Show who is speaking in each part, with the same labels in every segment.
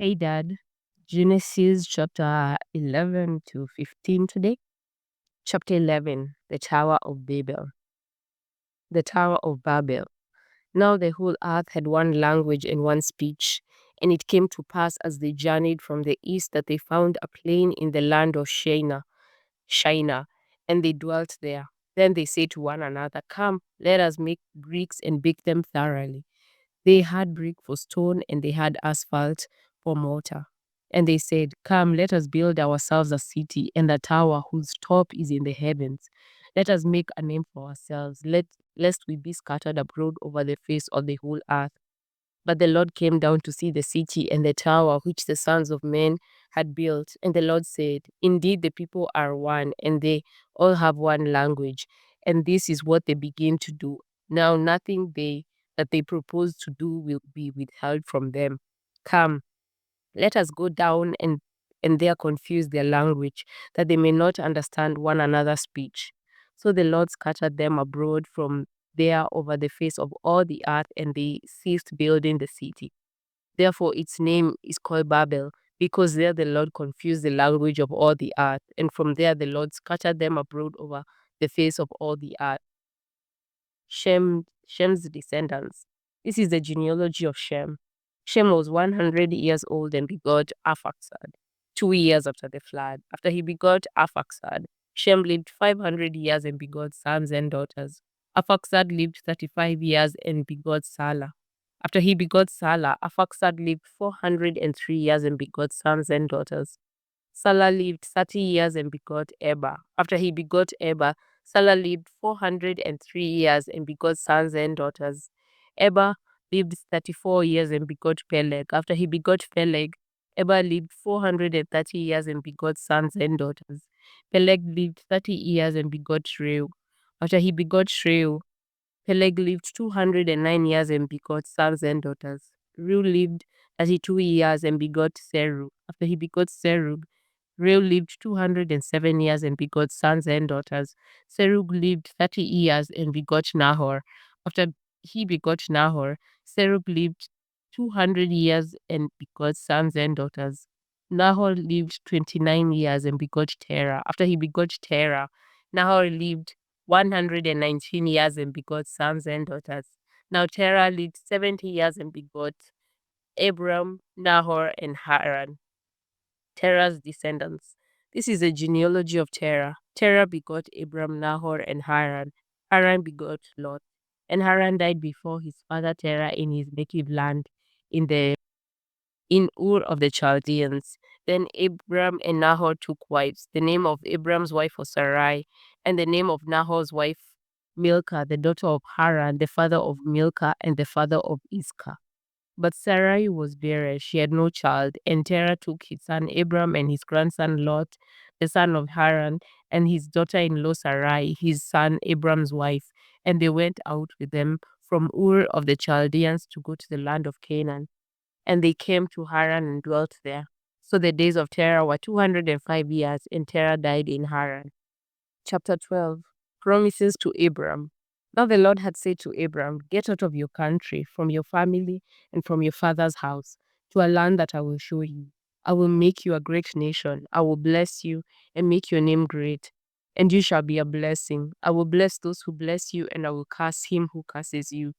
Speaker 1: Hey Dad, Genesis chapter 11 to 15 today. Chapter 11, the Tower of Babel. The Tower of Babel. Now the whole earth had one language and one speech. And it came to pass as they journeyed from the east that they found a plain in the land of Shinar, and they dwelt there. Then they said to one another, Come, let us make bricks and bake them thoroughly. They had brick for stone and they had asphalt for mortar. And they said, Come, let us build ourselves a city and a tower whose top is in the heavens. Let us make a name for ourselves, lest we be scattered abroad over the face of the whole earth. But the Lord came down to see the city and the tower which the sons of men had built. And the Lord said, Indeed, the people are one, and they all have one language. And this is what they begin to do. Now, nothing that they propose to do will be withheld from them. Come, let us go down and there confuse their language, that they may not understand one another's speech. So the Lord scattered them abroad from there over the face of all the earth, and they ceased building the city. Therefore its name is called Babel, because there the Lord confused the language of all the earth, and from there the Lord scattered them abroad over the face of all the earth. Shem's descendants. This is the genealogy of Shem. Shem was 100 years old and begot Arphaxad 2 years after the flood. After he begot Arphaxad, Shem lived 500 years and begot sons and daughters. Arphaxad lived 35 years and begot Salah. After he begot Salah, Arphaxad lived 403 years and begot sons and daughters. Salah lived 30 years and begot Eber. After he begot Eber, Salah lived 403 years and begot sons and daughters. Eber lived 34 years and begot Peleg. After he begot Peleg, Eber lived 430 years and begot sons and daughters. Peleg lived 30 years and begot Reu. After he begot Reu, Peleg lived 209 years and begot sons and daughters. Reu lived 32 years and begot Serug. After he begot Serug, Reu lived 207 years and begot sons and daughters. Serug lived 30 years and begot Nahor. After he begot Nahor, Serug lived 200 years and begot sons and daughters. Nahor lived 29 years and begot Terah. After he begot Terah, Nahor lived 119 years and begot sons and daughters. Now Terah lived 70 years and begot Abram, Nahor, and Haran. Terah's descendants. This is a genealogy of Terah. Terah begot Abram, Nahor, and Haran. Haran begot Lot. And Haran died before his father Terah in his native land in Ur of the Chaldeans. Then Abram and Nahor took wives. The name of Abram's wife was Sarai, and the name of Nahor's wife Milcah, the daughter of Haran, the father of Milcah and the father of Iscah. But Sarai was barren, she had no child, and Terah took his son Abram and his grandson Lot, the son of Haran, and his daughter-in-law Sarai, his son Abram's wife, and they went out with them from Ur of the Chaldeans to go to the land of Canaan. And they came to Haran and dwelt there. So the days of Terah were 205 years, and Terah died in Haran. Chapter 12. Promises to Abram. Now the Lord had said to Abram, Get out of your country, from your family, and from your father's house, to a land that I will show you. I will make you a great nation. I will bless you and make your name great, and you shall be a blessing. I will bless those who bless you, and I will curse him who curses you.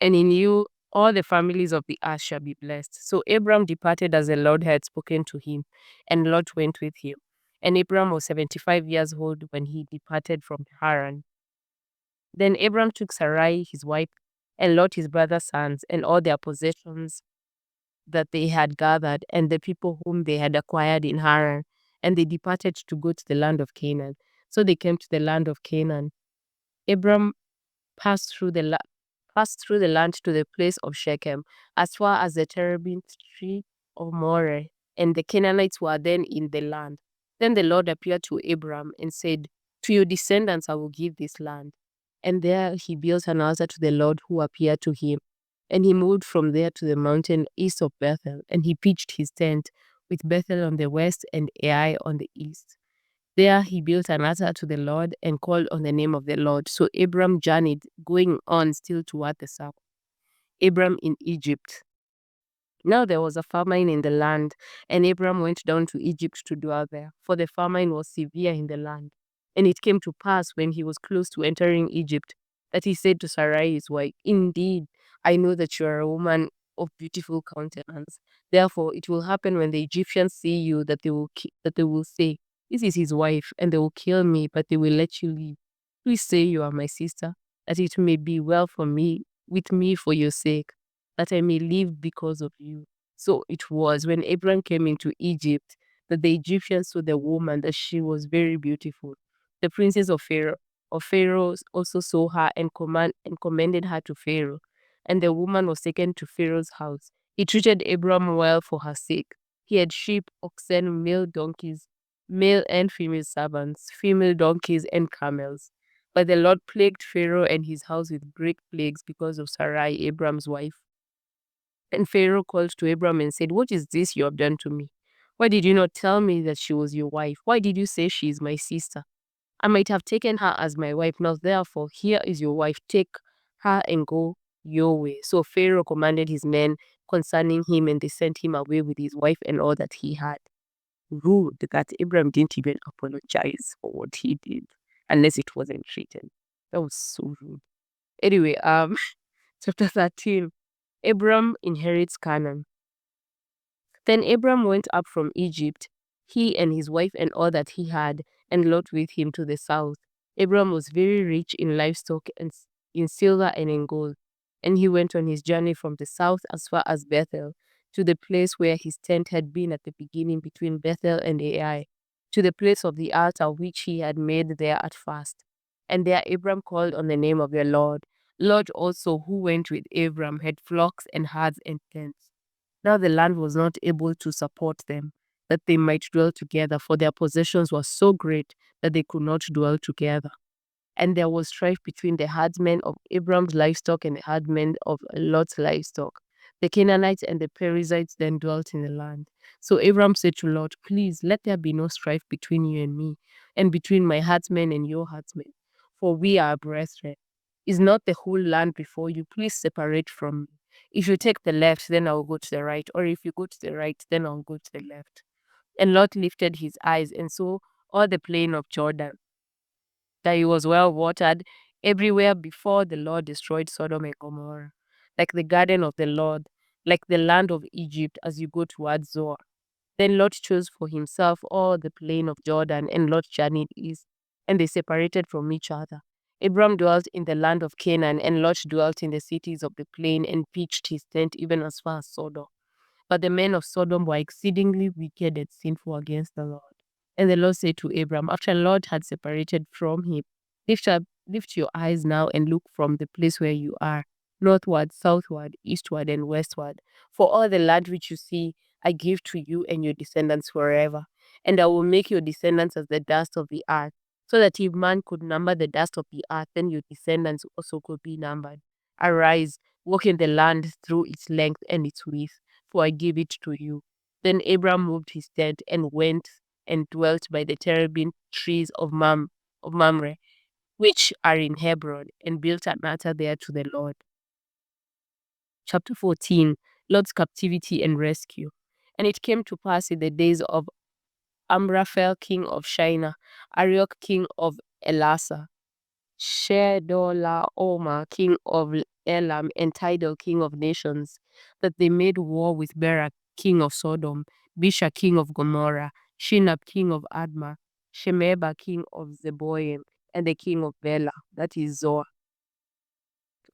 Speaker 1: And in you all the families of the earth shall be blessed. So Abram departed as the Lord had spoken to him, and Lot went with him. And Abram was 75 years old when he departed from Haran. Then Abram took Sarai his wife, and Lot his brother's sons, and all their possessions that they had gathered, and the people whom they had acquired in Haran, and they departed to go to the land of Canaan. So they came to the land of Canaan. Abram passed through the land to the place of Shechem, as far as the terebinth tree of Moreh, and the Canaanites were then in the land. Then the Lord appeared to Abram and said, To your descendants I will give this land. And there he built an altar to the Lord who appeared to him. And he moved from there to the mountain east of Bethel, and he pitched his tent, with Bethel on the west and Ai on the east. There he built an altar to the Lord and called on the name of the Lord. So Abram journeyed, going on still toward the south. Abram in Egypt. Now there was a famine in the land, and Abram went down to Egypt to dwell there, for the famine was severe in the land. And it came to pass when he was close to entering Egypt that he said to Sarai his wife, "Indeed, I know that you are a woman of beautiful countenance. Therefore, it will happen when the Egyptians see you that they will say, 'This is his wife,' and they will kill me, but they will let you live. Please say you are my sister, that it may be well for me with me for your sake, that I may live because of you." So it was when Abraham came into Egypt that the Egyptians saw the woman, that she was very beautiful. The princes of Pharaoh also saw her and commended her to Pharaoh. And the woman was taken to Pharaoh's house. He treated Abram well for her sake. He had sheep, oxen, male donkeys, male and female servants, female donkeys, and camels. But the Lord plagued Pharaoh and his house with great plagues because of Sarai, Abram's wife. And Pharaoh called to Abram and said, "What is this you have done to me? Why did you not tell me that she was your wife? Why did you say she is my sister? I might have taken her as my wife. Now, therefore, here is your wife. Take her and go your way." So Pharaoh commanded his men concerning him, and they sent him away with his wife and all that he had. Rude that Abraham didn't even apologize for what he did, unless it wasn't written. That was so rude. Anyway, chapter 13. Abram inherits Canaan. Then Abram went up from Egypt, he and his wife and all that he had, and Lot with him to the south. Abram was very rich in livestock and in silver and in gold. And he went on his journey from the south as far as Bethel, to the place where his tent had been at the beginning between Bethel and Ai, to the place of the altar which he had made there at first. And there Abram called on the name of the Lord. Lot also, who went with Abram, had flocks and herds and tents. Now the land was not able to support them, that they might dwell together, for their possessions were so great that they could not dwell together. And there was strife between the herdsmen of Abram's livestock and the herdmen of Lot's livestock. The Canaanites and the Perizzites then dwelt in the land. So Abram said to Lot, "Please let there be no strife between you and me, and between my herdsmen and your herdsmen, for we are brethren. Is not the whole land before you? Please separate from me. If you take the left, then I'll go to the right, or if you go to the right, then I'll go to the left." And Lot lifted his eyes and saw all the plain of Jordan, that it was well watered everywhere before the Lord destroyed Sodom and Gomorrah, like the garden of the Lord, like the land of Egypt as you go towards Zoar. Then Lot chose for himself all the plain of Jordan, and Lot journeyed east, and they separated from each other. Abram dwelt in the land of Canaan, and Lot dwelt in the cities of the plain, and pitched his tent even as far as Sodom. But the men of Sodom were exceedingly wicked and sinful against the Lord. And the Lord said to Abram, after Lot had separated from him, lift your eyes now and look from the place where you are, northward, southward, eastward, and westward. For all the land which you see, I give to you and your descendants forever. And I will make your descendants as the dust of the earth, so that if man could number the dust of the earth, then your descendants also could be numbered. Arise, walk in the land through its length and its width, for I give it to you. Then Abram moved his tent and went and dwelt by the terebinth trees of Mamre, which are in Hebron, and built an altar there to the Lord. Chapter 14. Lot's captivity and rescue. And it came to pass in the days of Amraphel, king of Shinar, Arioch, king of Elasah, Chedorlaomer, king of Elam, and Tidal, king of nations, that they made war with Berak, king of Sodom, Bisha, king of Gomorrah, Shinab, king of Admah, Shemeba, king of Zeboim, and the king of Bela, that is Zoar.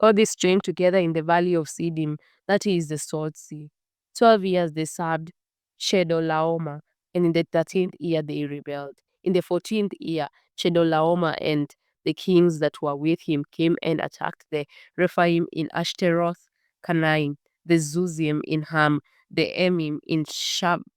Speaker 1: All this joined together in the valley of Siddim, that is the Salt Sea. 12 years they served Chedorlaomer, and in the 13th year they rebelled. In the 14th year, Chedorlaomer and the kings that were with him came and attacked the Rephaim in Ashtaroth, Canaim, the Zuzim in Ham, the Emim in Shave,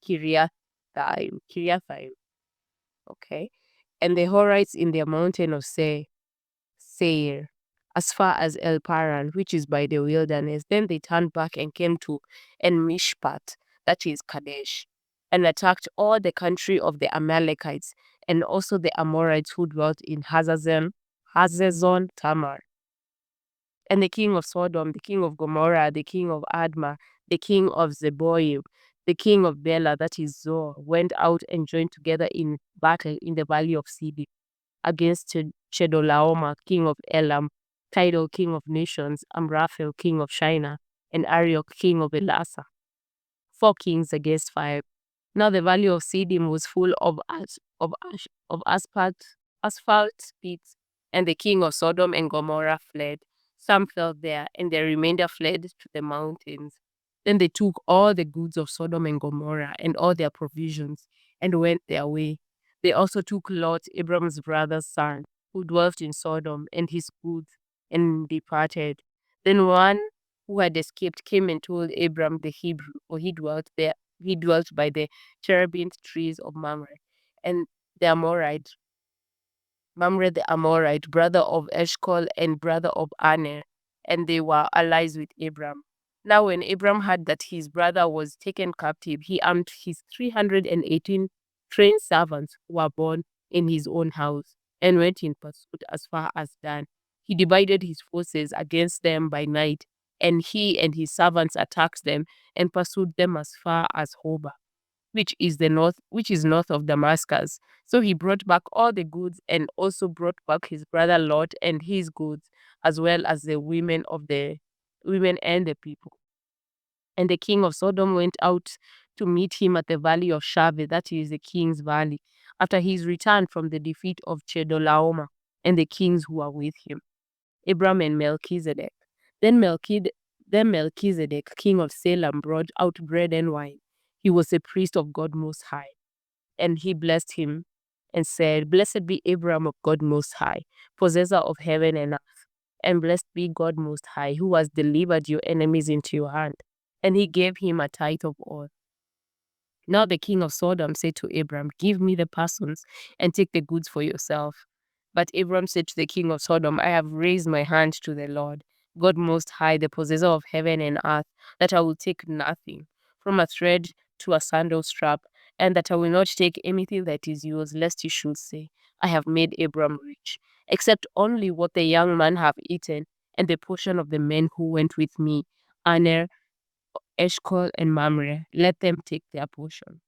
Speaker 1: Kiriathaim, okay, and the Horites in the mountain of Seir, as far as El Paran, which is by the wilderness. Then they turned back and came to En Mishpat, that is Kadesh, and attacked all the country of the Amalekites, and also the Amorites who dwelt in Hazazon Tamar. And the king of Sodom, the king of Gomorrah, the king of Admah, the king of Zeboim, the king of Bela, that is Zoar, went out and joined together in battle in the valley of Siddim against Chedorlaomer, king of Elam, Tidal, king of nations, Amraphel, king of Shinar, and Arioch, king of Elasa. 4 kings against 5. Now the valley of Siddim was full of asphalt pits, and the king of Sodom and Gomorrah fled. Some fell there, and the remainder fled to the mountains. Then they took all the goods of Sodom and Gomorrah and all their provisions, and went their way. They also took Lot, Abram's brother's son, who dwelt in Sodom, and his goods, and departed. Then one who had escaped came and told Abram the Hebrew, for he dwelt there. He dwelt by the terebinth trees of Mamre, and the Amorite, Mamre the Amorite, brother of Eshcol and brother of Aner, and they were allies with Abram. Now when Abram heard that his brother was taken captive, he armed his 318 trained servants who were born in his own house, and went in pursuit as far as Dan. He divided his forces against them by night, and he and his servants attacked them and pursued them as far as Hobah, which is north of Damascus. So he brought back all the goods, and also brought back his brother Lot and his goods, as well as the women and the people. And the king of Sodom went out to meet him at the valley of Shaveh, that is the king's valley, after his return from the defeat of Chedorlaomer and the kings who were with him. Abram and Melchizedek. Then Melchizedek, king of Salem, brought out bread and wine. He was a priest of God Most High. And he blessed him and said, Blessed be Abram of God Most High, possessor of heaven and earth. And blessed be God Most High, who has delivered your enemies into your hand. And he gave him a tithe of all. Now the king of Sodom said to Abram, Give me the persons and take the goods for yourself. But Abram said to the king of Sodom, I have raised my hand to the Lord, God Most High, the possessor of heaven and earth, that I will take nothing, from a thread to a sandal strap, and that I will not take anything that is yours, lest you should say, I have made Abram rich, except only what the young man have eaten, and the portion of the men who went with me, Aner, Eshcol, and Mamre. Let them take their portion.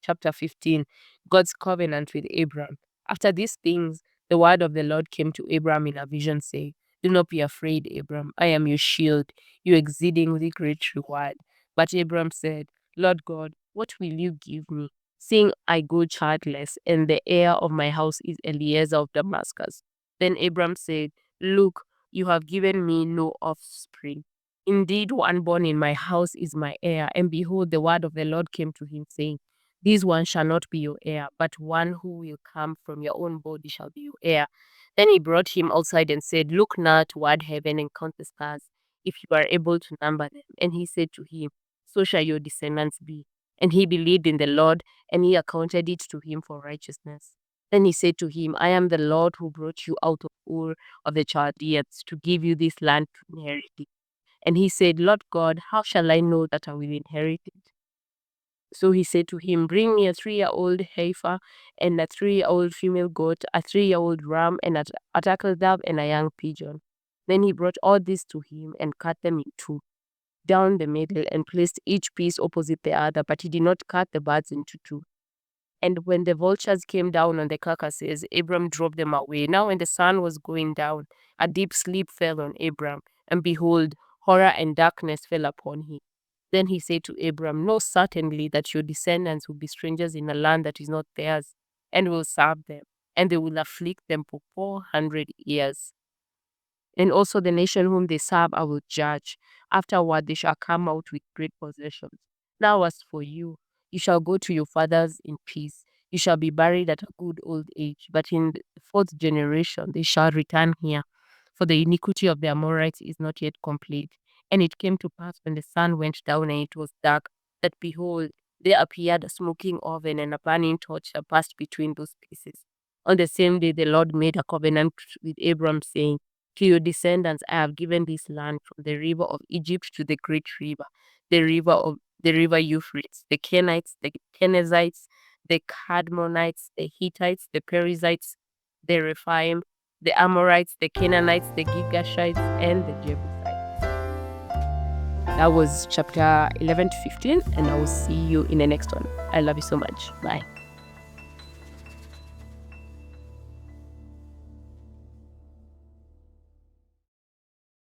Speaker 1: Chapter 15, God's covenant with Abram. After these things, the word of the Lord came to Abram in a vision, saying, Do not be afraid, Abram. I am your shield, your exceedingly great reward. But Abram said, Lord God, what will you give me, seeing I go childless, and the heir of my house is Eliezer of Damascus? Then Abram said, Look, you have given me no offspring. Indeed, one born in my house is my heir. And behold, the word of the Lord came to him, saying, This one shall not be your heir, but one who will come from your own body shall be your heir. Then he brought him outside and said, Look now toward heaven and count the stars, if you are able to number them. And he said to him, So shall your descendants be. And he believed in the Lord, and he accounted it to him for righteousness. Then he said to him, I am the Lord who brought you out of Ur of the Chaldeans to give you this land to inherit it. And he said, Lord God, how shall I know that I will inherit it? So he said to him, Bring me a 3-year-old heifer and a 3-year-old female goat, a 3-year-old ram, and a turtle dove, and a young pigeon. Then he brought all this to him and cut them in two, down the middle, and placed each piece opposite the other, but he did not cut the birds into two. And when the vultures came down on the carcasses, Abram drove them away. Now when the sun was going down, a deep sleep fell on Abram, and behold, horror and darkness fell upon him. Then he said to Abram, Know certainly that your descendants will be strangers in a land that is not theirs, and will serve them, and they will afflict them for 400 years. And also the nation whom they serve I will judge. Afterward they shall come out with great possessions. Now as for you, you shall go to your fathers in peace. You shall be buried at a good old age. But in the 4th generation they shall return here, for the iniquity of the Amorites is not yet complete. And it came to pass when the sun went down and it was dark, that behold, there appeared a smoking oven and a burning torch that passed between those pieces. On the same day the Lord made a covenant with Abram, saying, To your descendants I have given this land, from the river of Egypt to the great river, the river Euphrates, the Kenites, the Kenizzites, the Cadmonites, the Hittites, the Perizzites, the Rephaim, the Amorites, the Canaanites, the Girgashites, and the Jebusites. That was chapter 11 to 15, and I will see you in the next one. I love you so much. Bye.